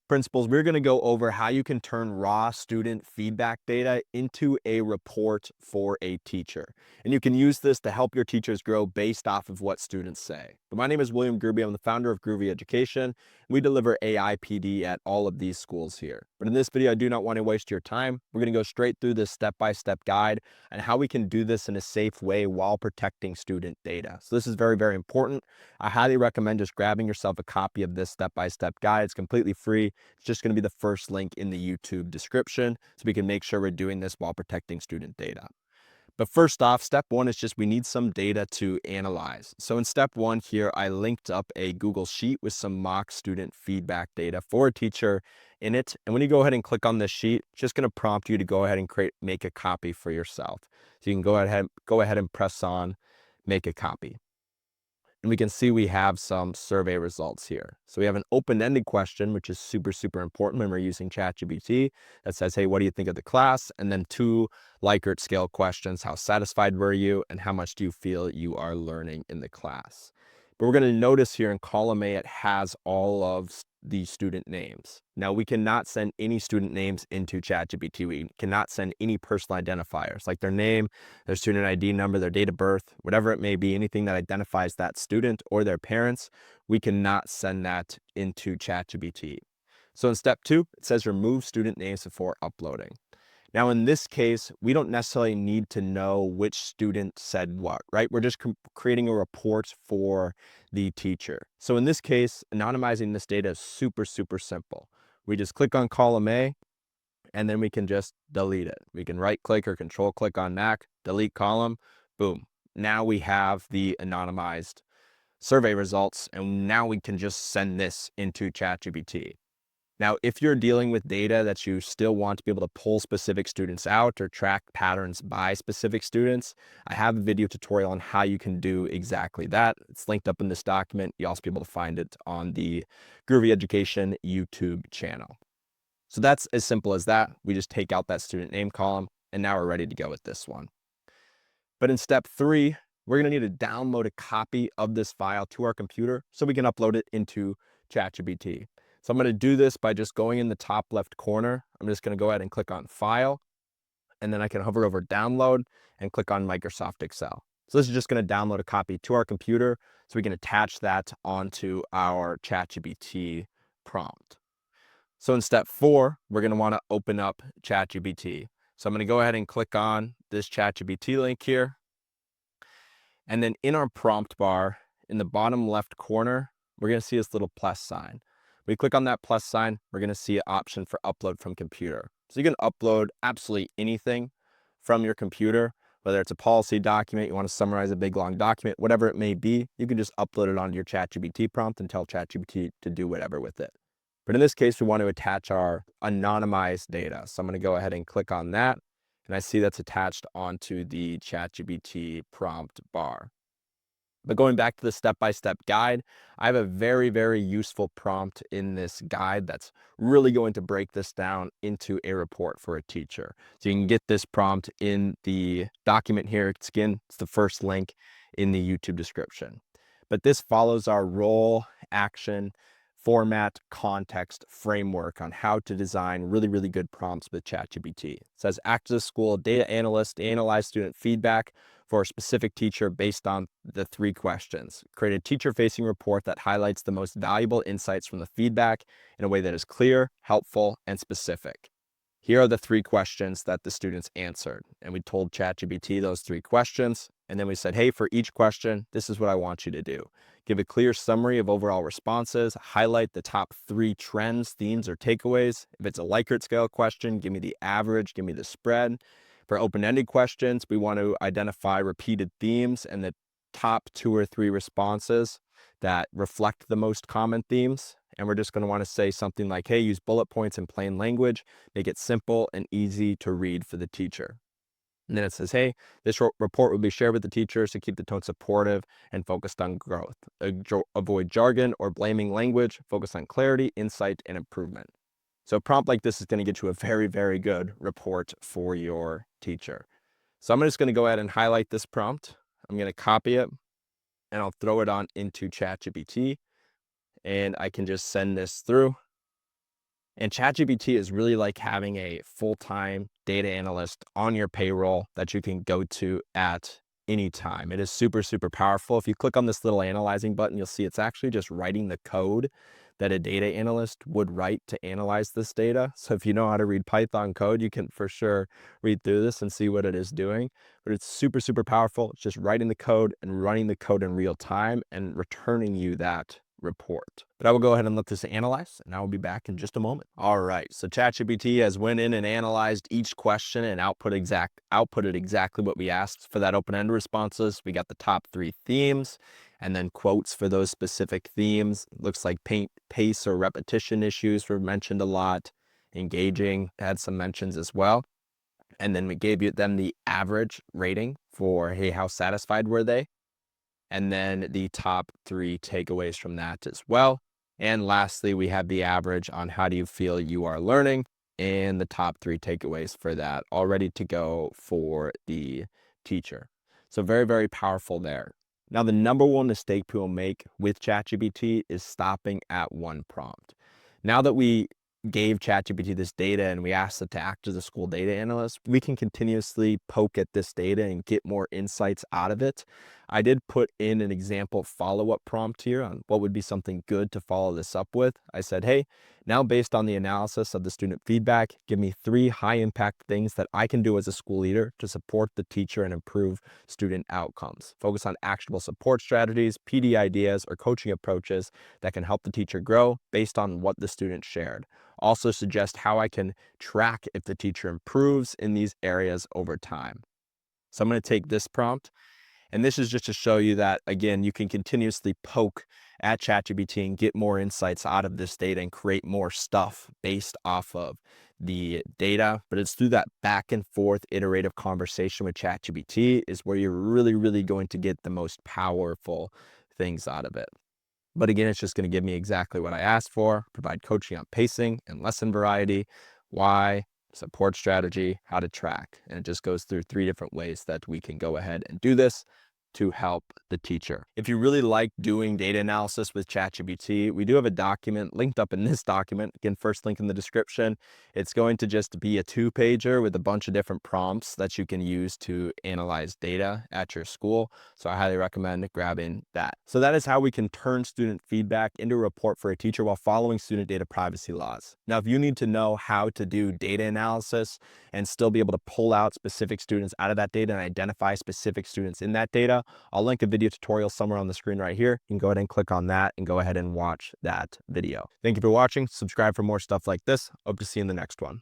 Principals, we're going to go over how you can turn raw student feedback data into a report for a teacher. And you can use this to help your teachers grow based off of what students say. But my name is William Groovy. I'm the founder of Groovy Education. We deliver AI PD at all of these schools here. But in this video, I do not want to waste your time. We're going to go straight through this step-by-step guide and how we can do this in a safe way while protecting student data. So this is very, very important. I highly recommend just grabbing yourself a copy of this step-by-step guide. It's completely free. It's just going to be the first link in the YouTube description so we can make sure we're doing this while protecting student data. But first off, step one is just we need some data to analyze. So in step one here, I linked up a Google Sheet with some mock student feedback data for a teacher in it. And when you go ahead and click on this sheet, it's just going to prompt you to go ahead and make a copy for yourself. So you can go ahead and press on make a copy. And we can see we have some survey results here. So we have an open-ended question, which is super, super important when we're using ChatGPT that says, hey, what do you think of the class? And then 2 Likert scale questions. How satisfied were you? And how much do you feel you are learning in the class? But we're going to notice here in column A, it has all of the student names. Now we cannot send any student names into ChatGPT. We cannot send any personal identifiers like their name, their student ID number, their date of birth, whatever it may be, anything that identifies that student or their parents, we cannot send that into ChatGPT. So in step 2, it says remove student names before uploading. Now, in this case, we don't necessarily need to know which student said what, right? We're just creating a report for the teacher. So in this case, anonymizing this data is super, super simple. We just click on column A, and then we can just delete it. We can right click or control click on Mac, delete column, boom. Now we have the anonymized survey results, and now we can just send this into ChatGPT. Now, if you're dealing with data that you still want to be able to pull specific students out or track patterns by specific students, I have a video tutorial on how you can do exactly that. It's linked up in this document. You'll also be able to find it on the Groovy Education YouTube channel. So that's as simple as that. We just take out that student name column, and now we're ready to go with this one. But in step 3, we're going to need to download a copy of this file to our computer so we can upload it into ChatGPT. So I'm going to do this by just going in the top left corner. I'm just going to go ahead and click on File, and then I can hover over Download and click on Microsoft Excel. So this is just going to download a copy to our computer so we can attach that onto our ChatGPT prompt. So in step 4, we're going to want to open up ChatGPT. So I'm going to go ahead and click on this ChatGPT link here. And then in our prompt bar, in the bottom left corner, we're going to see this little plus sign. We click on that plus sign, we're going to see an option for upload from computer. So you can upload absolutely anything from your computer, whether it's a policy document, you want to summarize a big long document, whatever it may be, you can just upload it onto your ChatGPT prompt and tell ChatGPT to do whatever with it. But in this case, we want to attach our anonymized data. So I'm going to go ahead and click on that. And I see that's attached onto the ChatGPT prompt bar. But going back to the step-by-step guide, I have a very, very useful prompt in this guide that's really going to break this down into a report for a teacher. So you can get this prompt in the document here. It's the first link in the YouTube description. But this follows our role, action, format, context framework on how to design really, really good prompts with ChatGPT. It says, act as a school data analyst to analyze student feedback for a specific teacher based on the 3 questions. Create a teacher-facing report that highlights the most valuable insights from the feedback in a way that is clear, helpful, and specific. Here are the 3 questions that the students answered. And we told ChatGPT those 3 questions. And then we said, hey, for each question, this is what I want you to do. Give a clear summary of overall responses, highlight the top 3 trends, themes, or takeaways. If it's a Likert scale question, give me the average, give me the spread. For open-ended questions, we want to identify repeated themes and the top 2 or 3 responses that reflect the most common themes. And we're just going to want to say something like, hey, use bullet points in plain language, make it simple and easy to read for the teacher. And then it says, hey, this report will be shared with the teachers to keep the tone supportive and focused on growth. Avoid jargon or blaming language, focus on clarity, insight, and improvement. So a prompt like this is going to get you a very, very good report for your teacher. So I'm just going to go ahead and highlight this prompt. I'm going to copy it and I'll throw it on into ChatGPT, and I can just send this through. And ChatGPT is really like having a full-time data analyst on your payroll that you can go to at any time. It is super, super powerful. If you click on this little analyzing button, you'll see it's actually just writing the code that a data analyst would write to analyze this data. So if you know how to read Python code, you can for sure read through this and see what it is doing. But it's super, super powerful. It's just writing the code and running the code in real time and returning you that report. But I will go ahead and let this analyze, and I will be back in just a moment. All right, so ChatGPT has went in and analyzed each question and outputted exactly what we asked for that open-ended responses. We got the top 3 themes and then quotes for those specific themes. Looks like pace or repetition issues were mentioned a lot. Engaging had some mentions as well. And then we gave them the average rating for, hey, how satisfied were they? And then the top 3 takeaways from that as well. And lastly, we have the average on how do you feel you are learning and the top 3 takeaways for that, all ready to go for the teacher. So very, very powerful there. Now, the number one mistake people make with ChatGPT is stopping at one prompt. Now that we gave ChatGPT this data and we asked it to act as a school data analyst, we can continuously poke at this data and get more insights out of it. I did put in an example follow-up prompt here on what would be something good to follow this up with. I said, hey, now based on the analysis of the student feedback, give me 3 high-impact things that I can do as a school leader to support the teacher and improve student outcomes. Focus on actionable support strategies, PD ideas, or coaching approaches that can help the teacher grow based on what the student shared. Also suggest how I can track if the teacher improves in these areas over time. So I'm going to take this prompt, and this is just to show you that, again, you can continuously poke at ChatGPT and get more insights out of this data and create more stuff based off of the data. But it's through that back and forth iterative conversation with ChatGPT is where you're really, really going to get the most powerful things out of it. But again, it's just going to give me exactly what I asked for, provide coaching on pacing and lesson variety, why, support strategy, how to track. And it just goes through 3 different ways that we can go ahead and do this to help the teacher. If you really like doing data analysis with ChatGPT, we do have a document linked up in this document. Again, first link in the description. It's going to just be a 2-pager with a bunch of different prompts that you can use to analyze data at your school. So I highly recommend grabbing that. So that is how we can turn student feedback into a report for a teacher while following student data privacy laws. Now, if you need to know how to do data analysis and still be able to pull out specific students out of that data and identify specific students in that data, I'll link a video tutorial somewhere on the screen right here. You can go ahead and click on that and go ahead and watch that video. Thank you for watching. Subscribe for more stuff like this. Hope to see you in the next one.